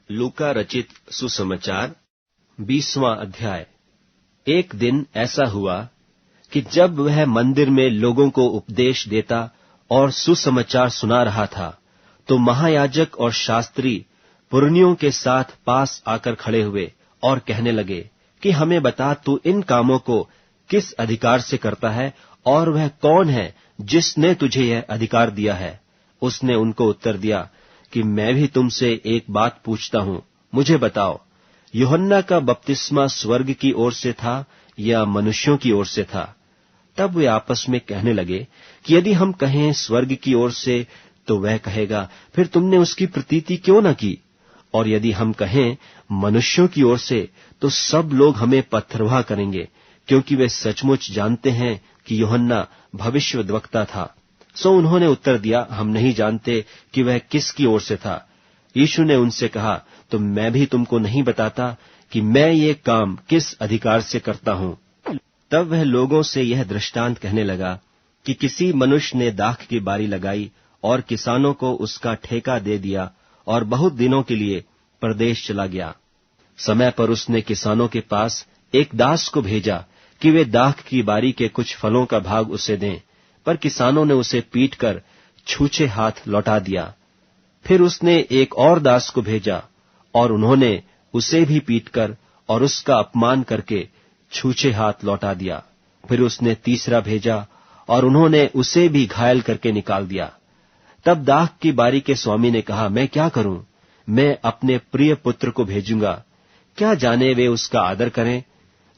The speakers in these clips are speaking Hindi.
लूका रचित सुसमाचार 20वां अध्याय। एक दिन ऐसा हुआ कि जब वह मंदिर में लोगों को उपदेश देता और सुसमाचार सुना रहा था, तो महायाजक और शास्त्री पुरनियों के साथ पास आकर खड़े हुए और कहने लगे कि हमें बता, तू इन कामों को किस अधिकार से करता है, और वह कौन है जिसने तुझे यह अधिकार दिया है? उसने उनको उत्तर दिया कि मैं भी तुमसे एक बात पूछता हूं, मुझे बताओ, यूहन्ना का बपतिस्मा स्वर्ग की ओर से था या मनुष्यों की ओर से था? तब वे आपस में कहने लगे कि यदि हम कहें स्वर्ग की ओर से, तो वह कहेगा, फिर तुमने उसकी प्रतीति क्यों न की? और यदि हम कहें मनुष्यों की ओर से, तो सब लोग हमें पत्थरवाह करेंगे, क्योंकि वे सचमुच जानते हैं कि यूहन्ना भविष्यद्वक्ता था। सो उन्होंने उत्तर दिया, हम नहीं जानते कि वह किसकी ओर से था। यीशु ने उनसे कहा, तो मैं भी तुमको नहीं बताता कि मैं ये काम किस अधिकार से करता हूं। तब वह लोगों से यह दृष्टांत कहने लगा कि किसी मनुष्य ने दाख की बारी लगाई और किसानों को उसका ठेका दे दिया और बहुत दिनों के लिए परदेश चला गया। समय पर उसने किसानों के पास एक दास को भेजा कि वे दाख की बारी के कुछ फलों का भाग उसे दें, पर किसानों ने उसे पीटकर छूछे हाथ लौटा दिया। फिर उसने एक और दास को भेजा और उन्होंने उसे भी पीटकर और उसका अपमान करके छूछे हाथ लौटा दिया। फिर उसने तीसरा भेजा और उन्होंने उसे भी घायल करके निकाल दिया। तब दाख की बारी के स्वामी ने कहा, मैं क्या करूं? मैं अपने प्रिय पुत्र को भेजूंगा, क्या जाने वे उसका आदर करें।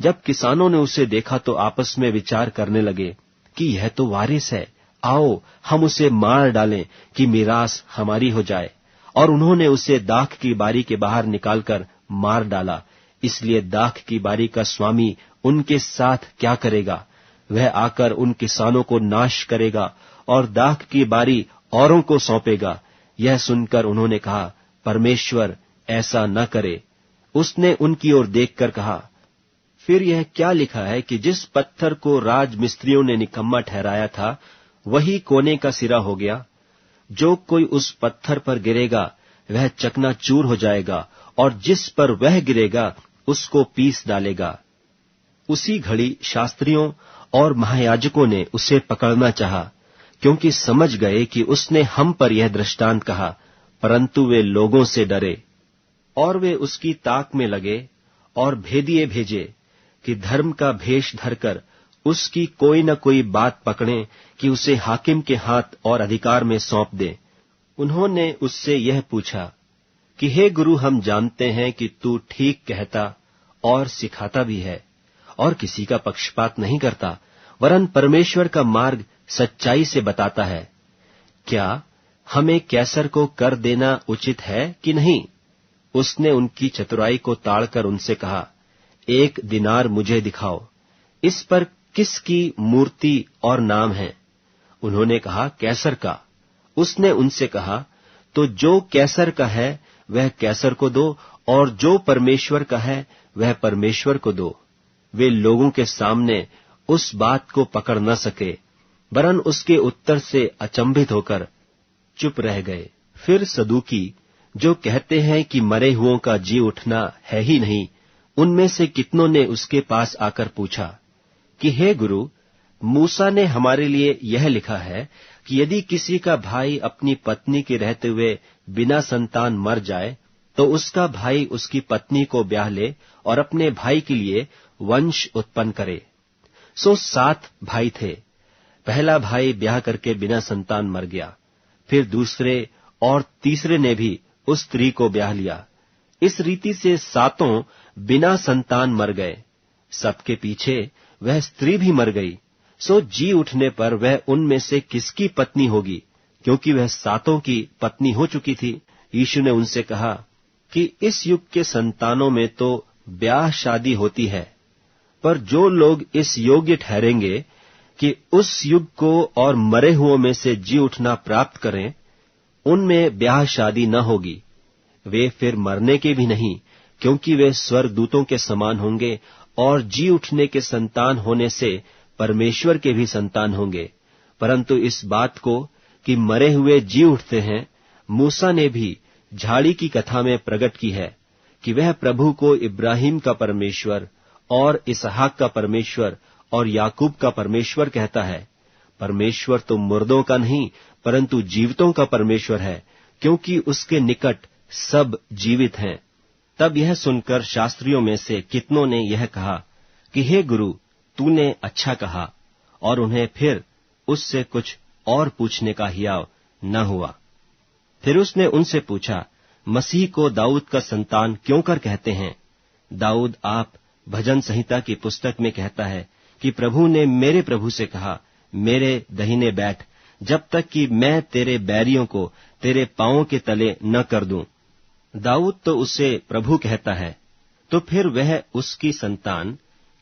जब किसानों ने उसे देखा तो आपस में विचार करने लगे कि यह तो वारिस है, आओ हम उसे मार डालें कि मीरास हमारी हो जाए। और उन्होंने उसे दाख की बारी के बाहर निकालकर मार डाला। इसलिए दाख की बारी का स्वामी उनके साथ क्या करेगा? वह आकर उन किसानों को नाश करेगा और दाख की बारी औरों को सौंपेगा। यह सुनकर उन्होंने कहा, परमेश्वर ऐसा न करे। उसने उनकी ओर देखकर कहा, फिर यह क्या लिखा है कि जिस पत्थर को राजमिस्त्रियों ने निकम्मा ठहराया था, वही कोने का सिरा हो गया। जो कोई उस पत्थर पर गिरेगा वह चकनाचूर हो जाएगा, और जिस पर वह गिरेगा उसको पीस डालेगा। उसी घड़ी शास्त्रियों और महायाजकों ने उसे पकड़ना चाहा, क्योंकि समझ गए कि उसने हम पर यह दृष्टांत कहा, परंतु वे लोगों से डरे। और वे उसकी ताक में लगे और भेदिए भेजे कि धर्म का भेष धरकर उसकी कोई न कोई बात पकड़ें कि उसे हाकिम के हाथ और अधिकार में सौंप दें। उन्होंने उससे यह पूछा कि हे गुरु, हम जानते हैं कि तू ठीक कहता और सिखाता भी है और किसी का पक्षपात नहीं करता, वरन परमेश्वर का मार्ग सच्चाई से बताता है। क्या हमें कैसर को कर देना उचित है कि नहीं? उसने उनकी चतुराई को ताड़कर उनसे कहा, 1 दिनार मुझे दिखाओ, इस पर किसकी मूर्ति और नाम है? उन्होंने कहा, कैसर का। उसने उनसे कहा, तो जो कैसर का है वह कैसर को दो, और जो परमेश्वर का है वह परमेश्वर को दो। वे लोगों के सामने उस बात को पकड़ न सके, वरन उसके उत्तर से अचंभित होकर चुप रह गए। फिर सदूकी, जो कहते हैं कि मरे हुओं का जी उठना है ही नहीं, उनमें से कितनों ने उसके पास आकर पूछा कि हे गुरु, मूसा ने हमारे लिए यह लिखा है कि यदि किसी का भाई अपनी पत्नी के रहते हुए बिना संतान मर जाए, तो उसका भाई उसकी पत्नी को ब्याह ले और अपने भाई के लिए वंश उत्पन्न करे। सो 7 भाई थे। पहला भाई ब्याह करके बिना संतान मर गया। फिर दूसरे और तीसरे ने भी उस स्त्री को ब्याह लिया। इस रीति से 7 बिना संतान मर गए। सबके पीछे वह स्त्री भी मर गई। सो जी उठने पर वह उनमें से किसकी पत्नी होगी, क्योंकि वह 7 की पत्नी हो चुकी थी। यीशु ने उनसे कहा कि इस युग के संतानों में तो ब्याह शादी होती है, पर जो लोग इस योग्य ठहरेंगे कि उस युग को और मरे हुओं में से जी उठना प्राप्त करें, उनमें ब्याह शादी न होगी। वे फिर मरने के भी नहीं, क्योंकि वे स्वर्गदूतों के समान होंगे और जी उठने के संतान होने से परमेश्वर के भी संतान होंगे। परंतु इस बात को कि मरे हुए जी उठते हैं, मूसा ने भी झाड़ी की कथा में प्रकट की है कि वह प्रभु को इब्राहिम का परमेश्वर और इसहाक का परमेश्वर और याकूब का परमेश्वर कहता है। परमेश्वर तो मुर्दों का नहीं परंतु जीवितों का परमेश्वर है, क्योंकि उसके निकट सब जीवित हैं। तब यह सुनकर शास्त्रियों में से कितनों ने यह कहा कि हे गुरु, तूने अच्छा कहा, और उन्हें फिर उससे कुछ और पूछने का हियाव न हुआ। फिर उसने उनसे पूछा, मसीह को दाऊद का संतान क्यों कर कहते हैं? दाऊद आप भजन संहिता की पुस्तक में कहता है कि प्रभु ने मेरे प्रभु से कहा, मेरे दहिने बैठ, जब तक कि मैं तेरे बैरियों को तेरे पांवों के तले न कर दूं। दाऊद तो उसे प्रभु कहता है, तो फिर वह उसकी संतान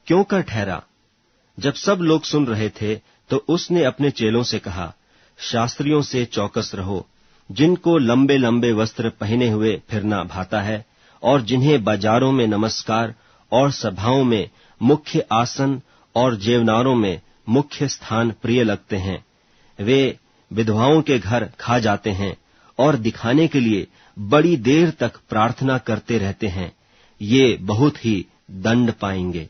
क्यों कर ठहरा? जब सब लोग सुन रहे थे तो उसने अपने चेलों से कहा, शास्त्रियों से चौकस रहो, जिनको लंबे लंबे वस्त्र पहने हुए फिरना भाता है और जिन्हें बाजारों में नमस्कार और सभाओं में मुख्य आसन और जेवनारों में मुख्य स्थान प्रिय लगते हैं। वे विधवाओं के घर खा जाते हैं और दिखाने के लिए बड़ी देर तक प्रार्थना करते रहते हैं। ये बहुत ही दंड पाएंगे।